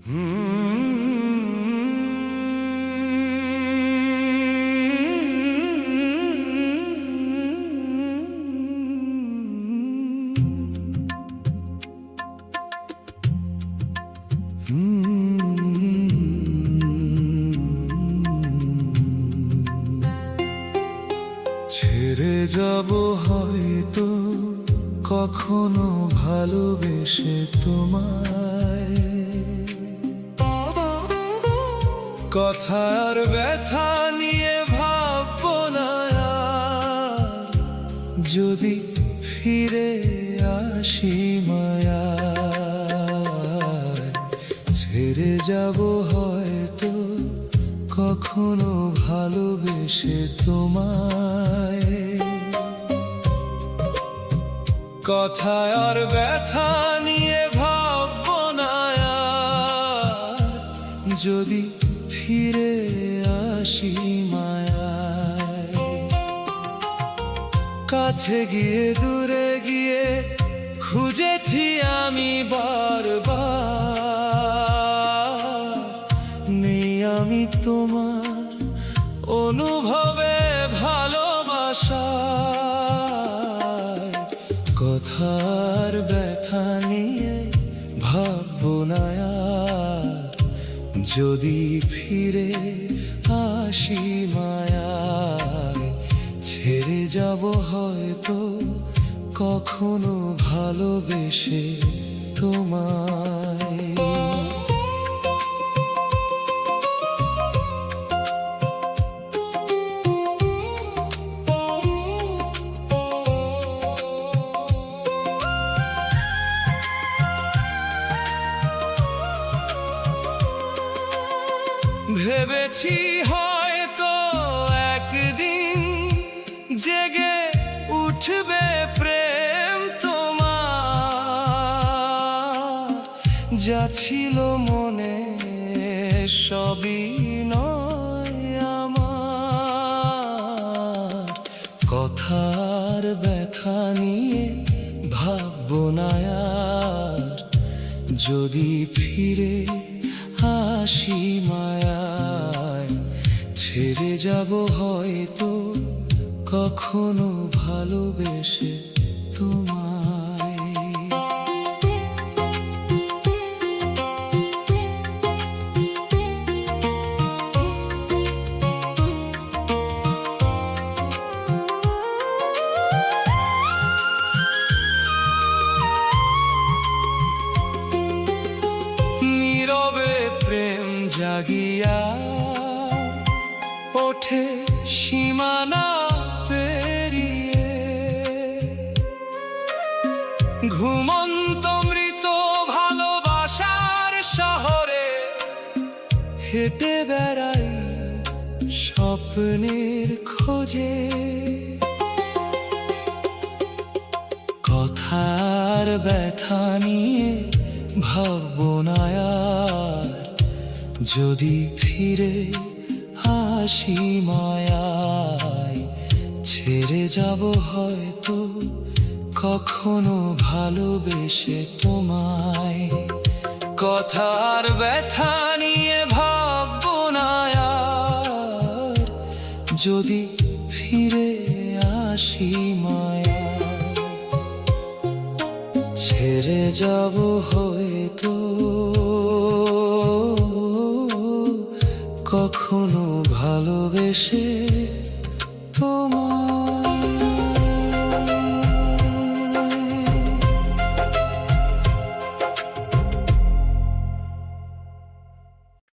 ছেড়ে যাব হয়তো কখনো ভালোবেসে তোমায়, কথার ব্যথা নিয়ে ভাববো না আর, যদি ফিরে আসি মায়ায়। ছেড়ে যাব হয়তো কখনো ভালোবেসে তোমায়, কথায় আর ব্যথা নিয়ে ভাববো না আর, যদি ফিরে আসি মায়ায়। কাছে গিয়ে দূরে গিয়ে খুঁজেছি আমি বারবার, নেই আমি তোমার অনুভবে ভালোবাসায়। কথার ব্যথা নিয়ে ভাববো না আর, যদি ফিরে আসি মায়ায়। ছেড়ে যাব হয়তো কখনো ভালোবেসে তোমায়। ভেবেছি হয়তো একদিন জেগে উঠবে প্রেম তোমার, যা ছিল মনে সবই নয় আমার। কথার ব্যথা নিয়ে ভাববো না আর, যদি ফিরে আসি মায়ায়। ছেড়ে যাব হয়তো কখনো ভালোবেসে তোমায়। নীরবে প্রেম জাগিয়া ওঠে সীমানা পেরিয়ে, ঘুমন্ত মৃত ভালোবাসার শহরে হেঁটে বেড়াই স্বপ্নের খোঁজে। কথার ব্যথা নিয়ে ভাববো না আর, যদি ফিরে আসি মায়ায়। ছেড়ে যাব হয়তো কখনো ভালোবেসে তোমায়, কথার ব্যথা নিয়ে ভাববো না আর, যদি ফিরে আসি মায়ায়। ছেড়ে যাব হয়তো কখনো ভালোবেসে তোমায়।